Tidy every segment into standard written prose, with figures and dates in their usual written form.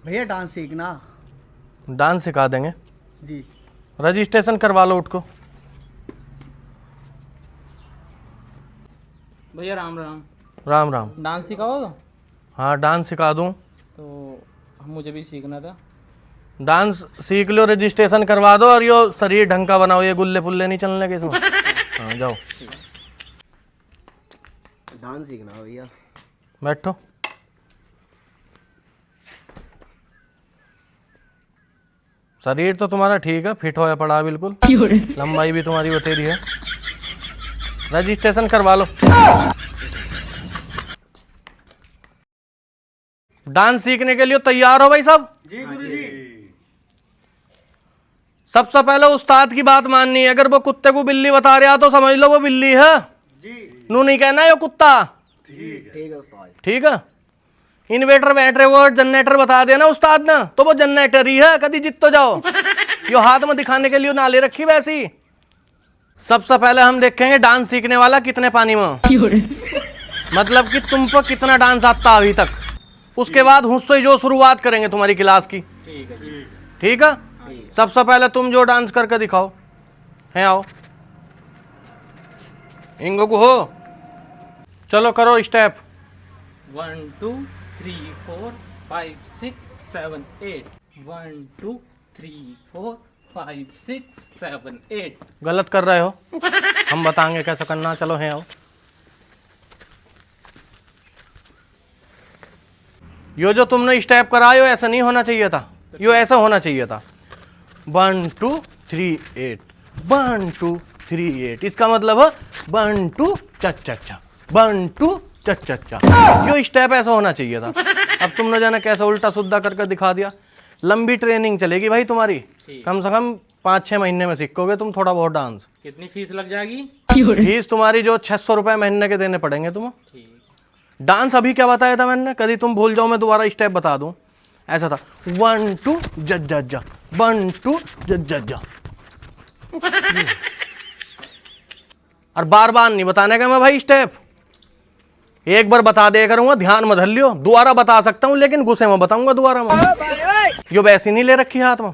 भैया डांस सीखना। डांस सिखा देंगे जी। रजिस्ट्रेशन करवा लो उठको। भैया राम राम। राम राम। डांस सिखाओ तो? हाँ डांस सिखा दूँ। तो मुझे भी सीखना था। डांस सीख लो, रजिस्ट्रेशन करवा दो और यो शरीर ढंग का बनाओ, ये गुल्ले पुल्ले नहीं चलने के इसमें। हाँ जाओ डांस सीखना भैया। बैठो। शरीर तो तुम्हारा ठीक है, फिट होया पड़ा है बिल्कुल, लंबाई भी तुम्हारी बतेरी है। रजिस्ट्रेशन करवा लो। डांस सीखने के लिए तैयार हो भाई सब? जी गुरुजी। सबसे पहले उस्ताद की बात माननी है। अगर वो कुत्ते को बिल्ली बता रहा तो समझ लो वो बिल्ली है जी। नू नहीं कहना ये कुत्ता। ठीक है उस्ताद। ठीक है। इन्वेटर बैटरी वो जनरेटर बता देना उस्ताद ने तो वो जनरेटर ही है, कभी जित तो जाओ। यो हाथ में दिखाने के लिए नाले रखी वैसी। सबसे पहले हम देखेंगे डांस सीखने वाला कितने पानी में, मतलब कि तुम पर कितना डांस आता अभी तक। उसके बाद हुस्से जो शुरुआत करेंगे तुम्हारी क्लास की। ठीक है। सबसे पहले तुम जो डांस करके दिखाओ है, आओ इंगो को हो। चलो करो स्टेप। 1 2 3 4 5 6 7 8 1 2 3 4 5 6 7 8। गलत कर रहे हो, हम बताएंगे कैसे करना। चलो है आओ। यो जो तुमने स्टेप कराए हो ऐसा नहीं होना चाहिए था, यो ऐसा होना चाहिए था। 1 2 3 8 1 2 3 8। इसका मतलब है 1 2 चा चा चा 1 2 चा चा चा। यो स्टेप ऐसा होना चाहिए था। अब तुमने जाना कैसे उल्टा सुद्धा करके दिखा दिया। लंबी ट्रेनिंग चलेगी भाई तुम्हारी, कम से कम 5-6 महीने में सीखोगे तुम थोड़ा बहुत डांस। कितनी फीस लग जाएगी? फीस तुम्हारी जो 600 रुपए महीने के देने पड़ेंगे तुम्हें। डांस अभी क्या बताया था मैंने, कभी तुम भूल जाओ मैं दोबारा स्टेप बता दूं। ऐसा था 1 2 जा जा जा 1 2 जा जा जा। और बार बार नहीं बताने का मैं भाई स्टेप, एक बार बता दे करूंगा, ध्यान में धर लियो। दोबारा बता सकता हूं लेकिन गुस्से में बताऊंगा दोबारा में। यो वैसी नहीं ले रखी हाथ में।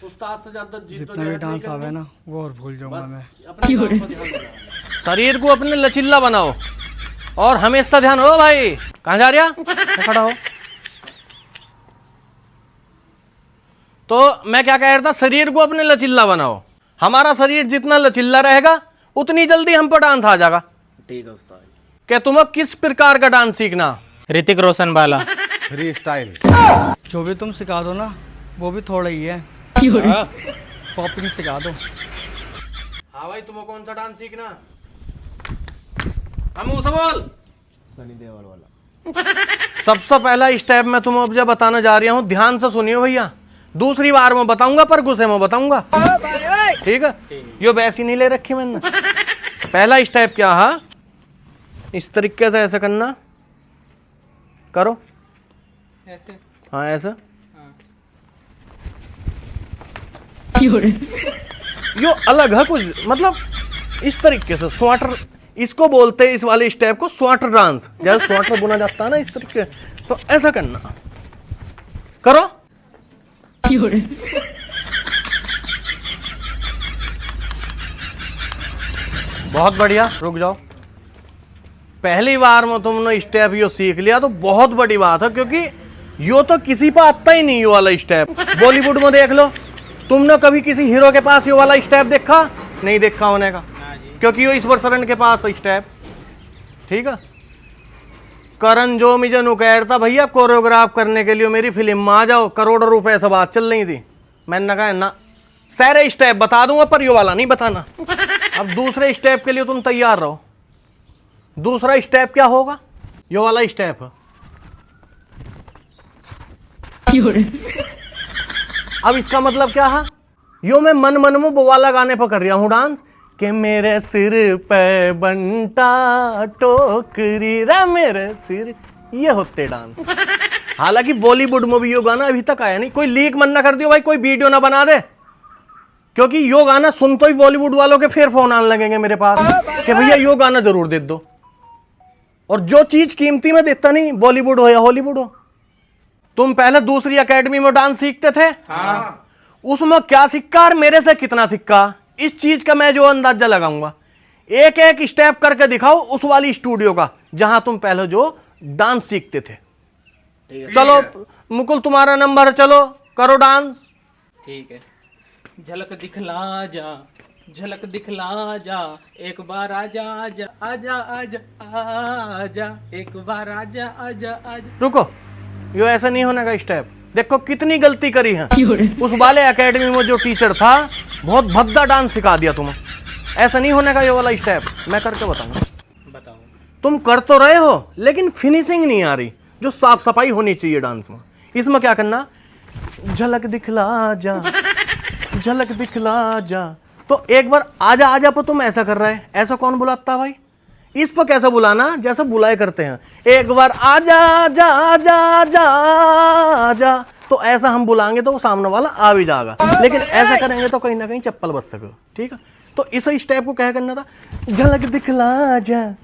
उस्ताद से ज्यादा जितना भी डांस आवे ना वो और भूल जाऊंगा मैं। शरीर को अपने लचीला बनाओ और हमेशा ध्यान हो। भाई कहां जा रहा, खड़ा हो। तो मैं क्या कह रहा था, शरीर को अपने लचीला बनाओ। हमारा शरीर जितना लचीला रहेगा उतनी जल्दी हम पर डांस आ जाएगा। ठीक है उस्ताद। क्या तुम्हें किस प्रकार का डांस सीखना? ऋतिक रोशन वाला फ्री स्टाइल। जो भी तुम सिखा दो ना वो भी थोड़ा ही है, कॉपी सिखा दो। हाँ भाई तुम्हें कौन सा डांस सीखना? हम उसे बोल। सनी देओल वाला। सबसे पहला स्टेप मैं तुम्हें अब जब बताने जा रहा हूं, ध्यान से सुनियो भैया। दूसरी बार में बताऊंगा पर गुस्से में बताऊंगा। ठीक है। यो वैसी नहीं ले रखी मैंने। पहला स्टेप क्या है, इस तरीके से ऐसे करना। करो ऐसे। हाँ ऐसे। यो अलग है कुछ, मतलब इस तरीके से स्वाटर इसको बोलते हैं। इस वाले स्टेप को स्वाटर डांस, जैसे स्वाटर बुना जाता है ना इस तरीके, तो ऐसा करना। करो। बहुत बढ़िया। रुक जाओ। पहली बार में तुमने स्टेप यो सीख लिया तो बहुत बड़ी बात है, क्योंकि यो तो किसी पर आता ही नहीं। यो वाला स्टेप बॉलीवुड में देख लो, तुमने कभी किसी हीरो के पास यो वाला स्टेप देखा? नहीं देखा होने का, क्योंकि यो ईश्वर शरण के पास स्टेप। ठीक है। करण जो मुझे नु कह रहा था भैया कोरियोग्राफ करने के लिए मेरी फिल्म में आ जाओ, करोड़ों रुपए से बात चल रही थी। मैंने कहा ना, सारे स्टेप बता दूंगा पर यो वाला नहीं बताना। अब दूसरे स्टेप के लिए तुम तैयार रहो। दूसरा स्टेप क्या होगा? यो वाला स्टेप है। अब इसका मतलब क्या है? यो मैं मन मन में वो वाला गाने पर कर रहा हूं डांस कि मेरे सिर पे बंटा टोकरी रे मेरे सिर, ये होते डांस। हालांकि बॉलीवुड में भी यो गाना अभी तक आया नहीं। कोई लीक मन ना कर दियो भाई, कोई वीडियो ना बना दे, क्योंकि यो गाना सुन तो ही बॉलीवुड वालों के फिर फोन आने लगेंगे मेरे पास कि भैया यो गाना जरूर दे दो। और जो चीज कीमती में देता नहीं, बॉलीवुड हो या हॉलीवुड हो। तुम पहले दूसरी एकेडमी में डांस सीखते थे, हाँ। उसमें क्या सिक्का और मेरे से कितना सिक्का, इस चीज का मैं जो अंदाजा लगाऊंगा। एक एक स्टेप करके दिखाओ उस वाली स्टूडियो का जहां तुम पहले जो डांस सीखते थे। चलो मुकुल तुम्हारा नंबर है, चलो करो डांस। ठीक है। झलक दिखला जा, झलक दिखला जा, एक बार आजा आजा आजा आजा आजा, एक बार आजा आजा आजा। रुको, यो ऐसा नहीं होने का स्टेप। देखो कितनी गलती करी है उस वाले एकेडमी में जो टीचर था, बहुत भद्दा डांस सिखा दिया तुम्हें। ऐसा नहीं होने का ये वाला स्टेप, मैं करके बताऊंगा। बताओ। तुम कर तो रहे हो लेकिन फिनिशिंग नहीं आ रही, जो साफ सफाई होनी चाहिए डांस में। इसमें क्या करना, झलक दिखला जा, झलक दिखला जा। तो एक बार आजा आजा पर तुम ऐसा कर रहे हैं, ऐसा कौन बुलाता भाई? इस पर कैसे बुलाना, जैसे बुलाए करते हैं, एक बार आजा जा जा जा जा, तो ऐसा हम बुलाएंगे तो वो सामने वाला आ भी जाएगा। लेकिन ऐसा करेंगे तो कहीं ना कहीं चप्पल बच सके। ठीक है, तो इस स्टेप को क्या करना था, झलक दिखला जा,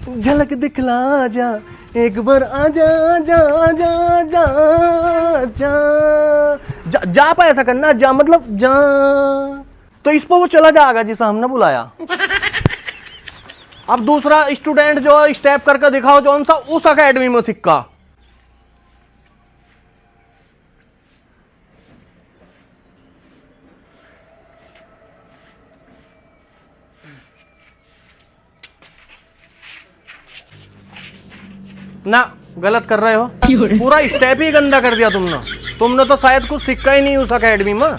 झलक दिखला जा, एक बार आजा जा जा जा जा जा पर ऐसा करना, जा मतलब जा, तो इस पर वो चला जाएगा जिसे हमने बुलाया। अब दूसरा स्टूडेंट जो स्टेप करके दिखाओ कौन सा, उस एकेडमी में सिक्का। ना गलत कर रहे हो, पूरा स्टेप ही गंदा कर दिया तुमने। तुमने तो शायद कुछ सीखा ही नहीं उस एकेडमी में,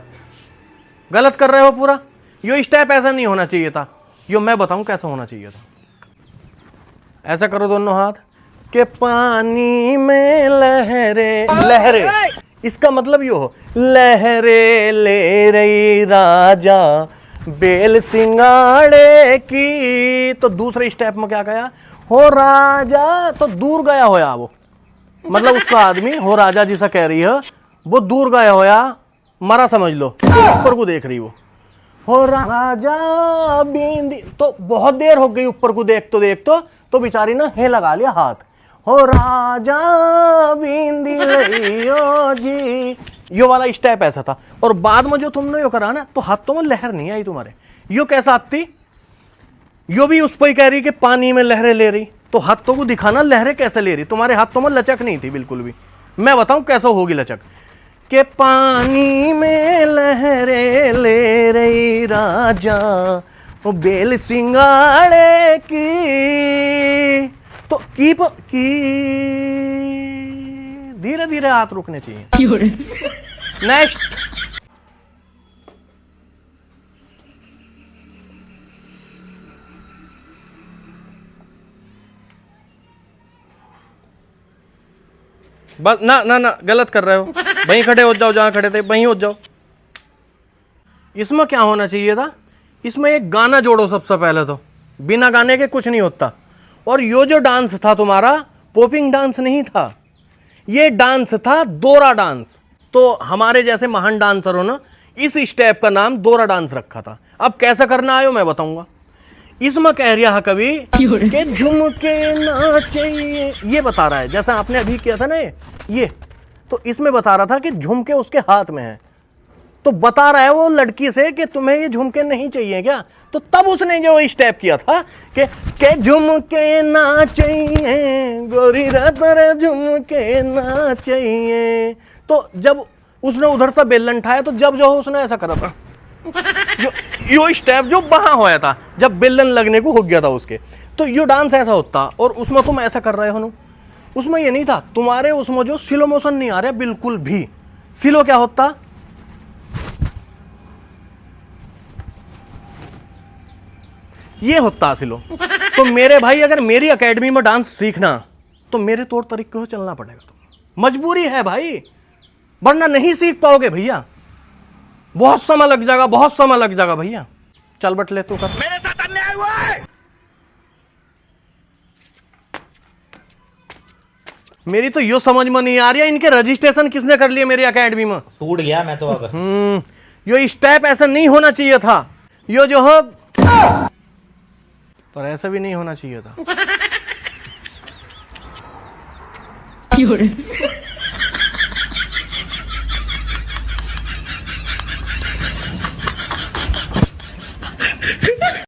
गलत कर रहे हो पूरा। यो स्टेप ऐसा नहीं होना चाहिए था, यो मैं बताऊं कैसा होना चाहिए था। ऐसा करो दोनों हाथ के पानी में लहरे लहरे, इसका मतलब यो हो, लहरे ले रही राजा बेल सिंगाड़े की। तो दूसरे स्टेप में क्या कहा, हो राजा, तो दूर गया होया वो, मतलब उसका आदमी हो राजा जिसा कह रही है वो दूर गया होया, मरा समझ लो, ऊपर को देख रही वो, हो राजा बिंदी। तो बहुत देर हो गई ऊपर को देख तो बेचारी ने हे लगा लिया हाथ, हो राजा बिंदी लियो जी। यो वाला स्टेप ऐसा था। और बाद में जो तुमने यो करा ना, तो हाथों में लहर नहीं आई तुम्हारे। यो कैसा आती, यो भी उस पर ही कह रही कि पानी में लहरें ले रही, तो हाथों को दिखाना लहरें कैसे ले रही। तुम्हारे हाथों में लचक नहीं थी बिल्कुल भी। मैं बताऊं कैसे होगी लचक, के पानी में लहरें ले रही राजा वो बेल सिंगाड़े की। तो की धीरे धीरे हाथ रुकने चाहिए। नेक्स्ट, बस ना ना ना गलत कर रहे हो, वहीं खड़े हो जाओ, जहां खड़े थे वहीं हो जाओ। इसमें क्या होना चाहिए था, इसमें एक गाना जोड़ो सबसे पहले तो, बिना गाने के कुछ नहीं होता। और यो जो डांस था तुम्हारा, पॉपिंग डांस नहीं था, ये डांस था दोरा डांस। तो हमारे जैसे महान डांसरों ने इस स्टेप का नाम दोरा डांस रखा था। अब कैसा करना आयो मैं बताऊंगा। इसमें कह रहा कभी कि झुमके ना चाहिए, ये बता रहा है, जैसा आपने अभी किया था ना ये, तो इसमें बता रहा था कि झुमके उसके हाथ में है। तो बता रहा है वो लड़की से कि तुम्हें ये झुमके नहीं चाहिए क्या। तो तब उसने जो स्टेप किया था कि झुमके ना चाहिए गोरी तेरे झुमके ना चाहिए। तो जब उसने उधर से बेलन उठाया, तो जब जो उसने ऐसा करा था, यो स्टेप जो वहां होया था जब बेलन लगने को हो गया था उसके। तो यो डांस ऐसा होता, और उसमें तुम ऐसा कर रहे हो ना, उसमें ये नहीं था तुम्हारे, उसमें जो स्लो मोशन नहीं आ रहा बिल्कुल भी। स्लो क्या होता, ये होता स्लो। तो मेरे भाई अगर मेरी एकेडमी में डांस सीखना, तो मेरे तौर तरीके से चलना पड़ेगा। मजबूरी है भाई, वरना नहीं सीख पाओगे भैया, बहुत समय लग जाएगा, बहुत समय लग जाएगा भैया। चल बट ले तू कर। मेरे साथ अन्याय हुआ है। मेरी तो यो समझ में नहीं आ रही है, इनके रजिस्ट्रेशन किसने कर लिए मेरी एकेडमी में। टूट गया मैं तो अब। यो स्टेप ऐसा नहीं होना चाहिए था, यो जो हो, पर ऐसा भी नहीं होना चाहिए था।